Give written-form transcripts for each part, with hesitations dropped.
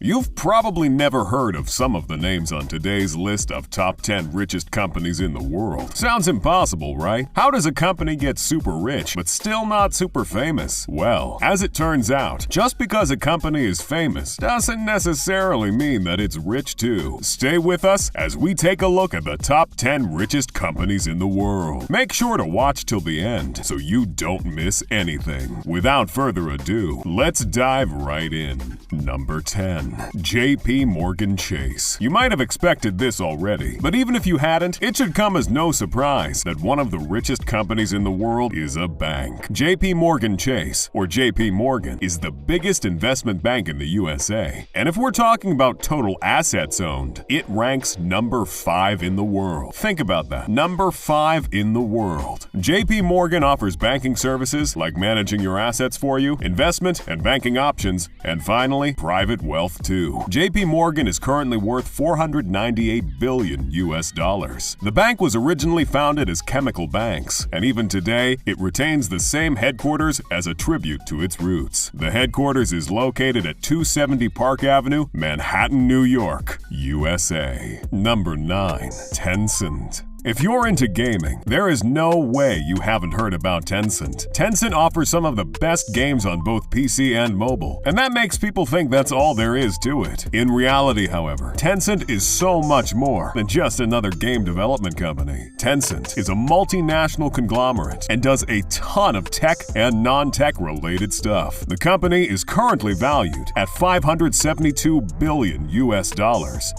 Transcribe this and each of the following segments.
You've probably never heard of some of the names on today's list of top 10 richest companies in the world. Sounds impossible, right? How does a company get super rich but still not super famous? Well, as it turns out, just because a company is famous doesn't necessarily mean that it's rich too. Stay with us as we take a look at the top 10 richest companies in the world. Make sure to watch till the end so you don't miss anything. Without further ado, let's dive right in. Number 10. JP Morgan Chase. You might have expected this already, but even if you hadn't, it should come as no surprise that one of the richest companies in the world is a bank. JP Morgan Chase, or JP Morgan, is the biggest investment bank in the USA. And if we're talking about total assets owned, it ranks number 5 in the world. Think about that. Number 5 in the world. JP Morgan offers banking services like managing your assets for you, investment and banking options, and finally, private wealth too. JP Morgan is currently worth $498 billion US. The bank was originally founded as Chemical Banks, and even today, it retains the same headquarters as a tribute to its roots. The headquarters is located at 270 Park Avenue, Manhattan, New York, USA. Number 9. Tencent. If you're into gaming, there is no way you haven't heard about Tencent. Tencent offers some of the best games on both PC and mobile, and that makes people think that's all there is to it. In reality, however, Tencent is so much more than just another game development company. Tencent is a multinational conglomerate and does a ton of tech and non-tech related stuff. The company is currently valued at $572 billion US,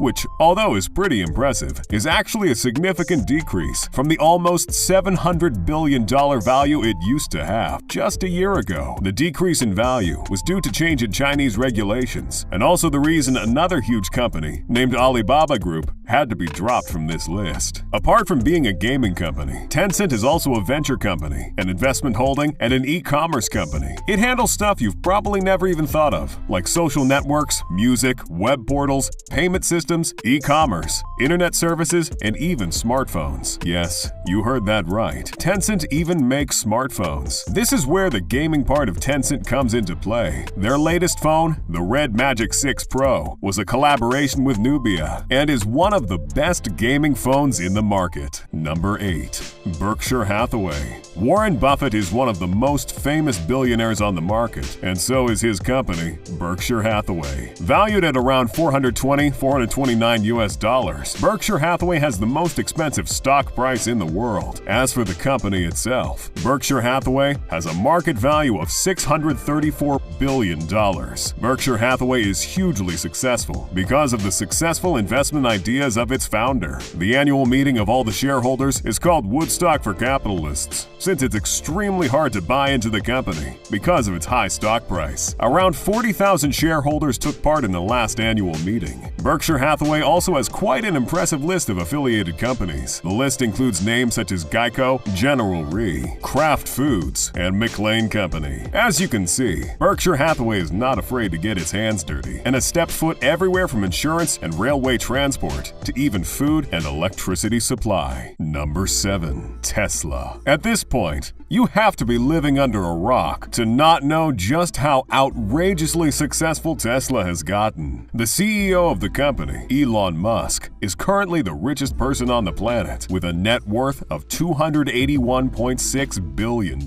which, although is pretty impressive, is actually a significant decrease from the almost $700 billion value it used to have just a year ago. The decrease in value was due to change in Chinese regulations, and also the reason another huge company named Alibaba Group had to be dropped from this list. Apart from being a gaming company, Tencent is also a venture company, an investment holding, and an e-commerce company. It handles stuff you've probably never even thought of, like social networks, music, web portals, payment systems, e-commerce, internet services, and even smartphones. Yes, you heard that right. Tencent even makes smartphones. This is where the gaming part of Tencent comes into play. Their latest phone, the Red Magic 6 Pro, was a collaboration with Nubia and is one of the best gaming phones in the market. Number 8. Berkshire Hathaway. Warren Buffett is one of the most famous billionaires on the market, and so is his company, Berkshire Hathaway. Valued at around $429 US, Berkshire Hathaway has the most expensive stock price in the world. As for the company itself, Berkshire Hathaway has a market value of $634 billion. Berkshire Hathaway is hugely successful because of the successful investment ideas of its founder. The annual meeting of all the shareholders is called Woodstock for Capitalists, since it's extremely hard to buy into the company because of its high stock price. Around 40,000 shareholders took part in the last annual meeting. Berkshire Hathaway also has quite an impressive list of affiliated companies. The list includes names such as Geico, General Re, Kraft Foods, and McLane Company. As you can see, Berkshire Hathaway is not afraid to get its hands dirty and has stepped foot everywhere from insurance and railway transport to even food and electricity supply. Number 7. Tesla. At this point, you have to be living under a rock to not know just how outrageously successful Tesla has gotten. The CEO of the company, Elon Musk, is currently the richest person on the planet with a net worth of $281.6 billion.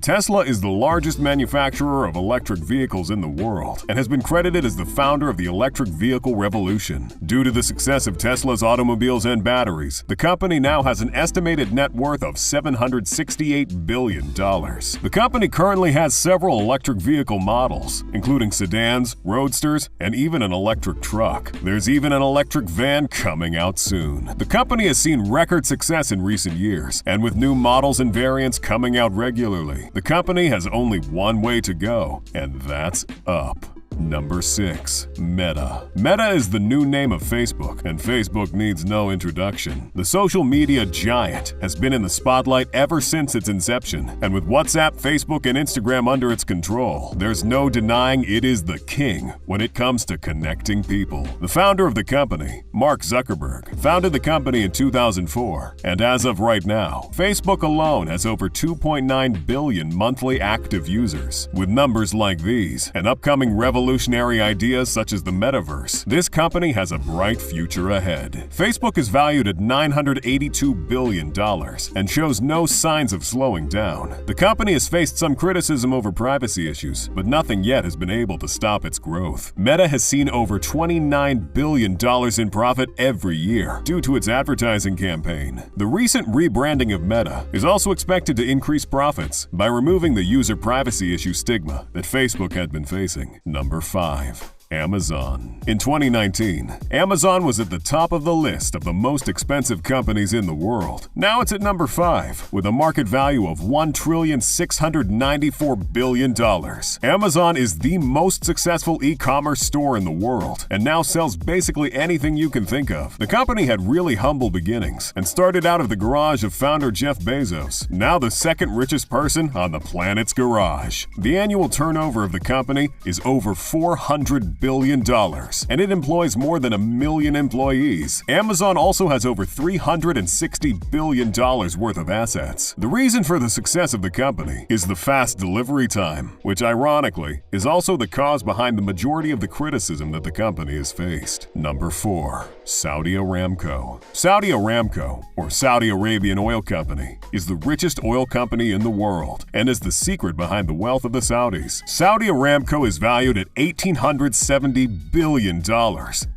Tesla is the largest manufacturer of electric vehicles in the world and has been credited as the founder of the electric vehicle revolution. Due to the success of Tesla's automobiles and batteries, the company now has an estimated net worth of $768 billion. The company currently has several electric vehicle models, including sedans, roadsters, and even an electric truck. There's even an electric van coming out soon. The company has seen record success in recent years, and with new models and variants coming out regularly, the company has only one way to go, and that's up. Number 6. Meta. Meta is the new name of Facebook, and Facebook needs no introduction. The social media giant has been in the spotlight ever since its inception, and with WhatsApp, Facebook, and Instagram under its control, there's no denying it is the king when it comes to connecting people. The founder of the company, Mark Zuckerberg, founded the company in 2004, and as of right now, Facebook alone has over 2.9 billion monthly active users. With numbers like these, an upcoming revolution revolutionary ideas such as the metaverse, this company has a bright future ahead. Facebook is valued at $982 billion and shows no signs of slowing down. The company has faced some criticism over privacy issues, but nothing yet has been able to stop its growth. Meta has seen over $29 billion in profit every year due to its advertising campaign. The recent rebranding of Meta is also expected to increase profits by removing the user privacy issue stigma that Facebook had been facing. Number 5. Amazon. In 2019, Amazon was at the top of the list of the most expensive companies in the world. Now it's at number 5, with a market value of $1,694 billion. Amazon is the most successful e-commerce store in the world, and now sells basically anything you can think of. The company had really humble beginnings, and started out of the garage of founder Jeff Bezos, now the second richest person on the planet's garage. The annual turnover of the company is over $400 billion, and it employs more than 1 million employees. Amazon also has over $360 billion worth of assets. The reason for the success of the company is the fast delivery time, which ironically is also the cause behind the majority of the criticism that the company has faced. Number 4. Saudi Aramco. Saudi Aramco, or Saudi Arabian Oil Company, is the richest oil company in the world and is the secret behind the wealth of the Saudis. Saudi Aramco is valued at $1,870 billion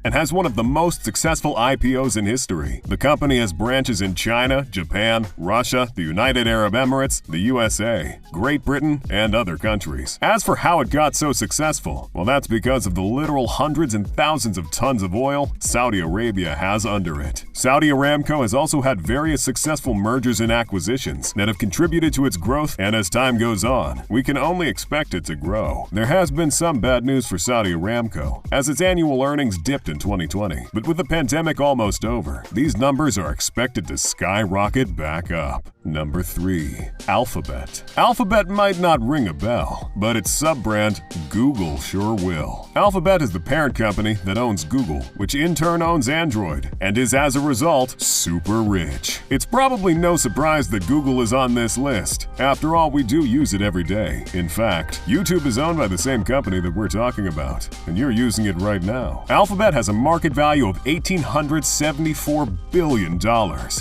and has one of the most successful IPOs in history. The company has branches in China, Japan, Russia, the United Arab Emirates, the USA, Great Britain, and other countries. As for how it got so successful, well, that's because of the literal hundreds and thousands of tons of oil Saudi Arabia has under it. Saudi Aramco has also had various successful mergers and acquisitions that have contributed to its growth, and as time goes on, we can only expect it to grow. There has been some bad news for Saudi Aramco, as its annual earnings dipped in 2020, but with the pandemic almost over, these numbers are expected to skyrocket back up. Number 3. Alphabet. Alphabet might not ring a bell, but its sub-brand, Google, sure will. Alphabet is the parent company that owns Google, which in turn owns Android, and is as a result, super rich. It's probably no surprise that Google is on this list. After all, we do use it every day. In fact, YouTube is owned by the same company that we're talking about, and you're using it right now. Alphabet has a market value of $1,874 billion,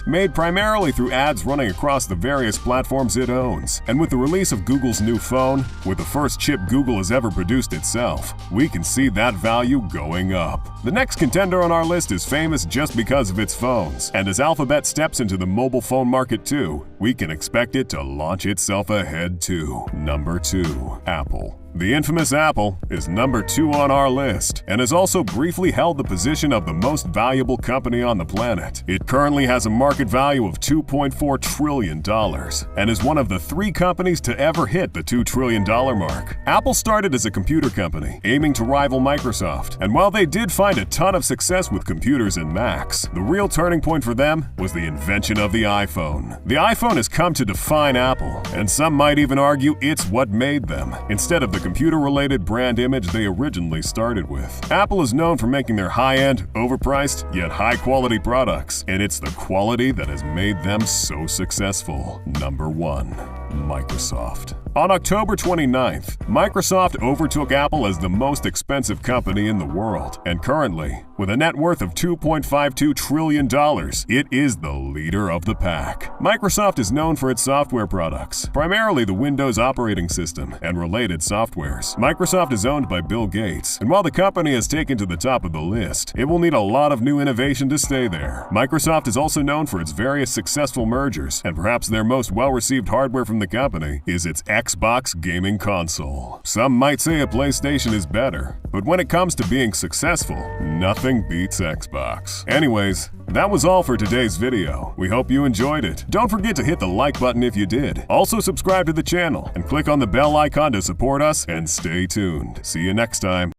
made primarily through ads running across the various platforms it owns. And with the release of Google's new phone, with the first chip Google has ever produced itself, we can see that value going up. The next contender on our list is famous just because of its phones, and as Alphabet steps into the mobile phone market too, we can expect it to launch itself ahead too. Number 2. Apple. The infamous Apple is number 2 on our list and has also briefly held the position of the most valuable company on the planet. It currently has a market value of $2.4 trillion and is one of the 3 companies to ever hit the $2 trillion mark. Apple started as a computer company, aiming to rival Microsoft, and while they did find a ton of success with computers and Macs, the real turning point for them was the invention of the iPhone. The iPhone has come to define Apple, and some might even argue it's what made them, instead of the computer-related brand image they originally started with. Apple is known for making their high-end, overpriced, yet high-quality products, and it's the quality that has made them so successful. Number 1. Microsoft. On October 29th, Microsoft overtook Apple as the most expensive company in the world, and currently, with a net worth of $2.52 trillion, it is the leader of the pack. Microsoft is known for its software products, primarily the Windows operating system and related softwares. Microsoft is owned by Bill Gates, and while the company has taken to the top of the list, it will need a lot of new innovation to stay there. Microsoft is also known for its various successful mergers, and perhaps their most well-received hardware from the company is its Xbox gaming console. Some might say a PlayStation is better, but when it comes to being successful, nothing beats Xbox. Anyways, that was all for today's video. We hope you enjoyed it. Don't forget to hit the like button if you did. Also subscribe to the channel and click on the bell icon to support us, and stay tuned. See you next time.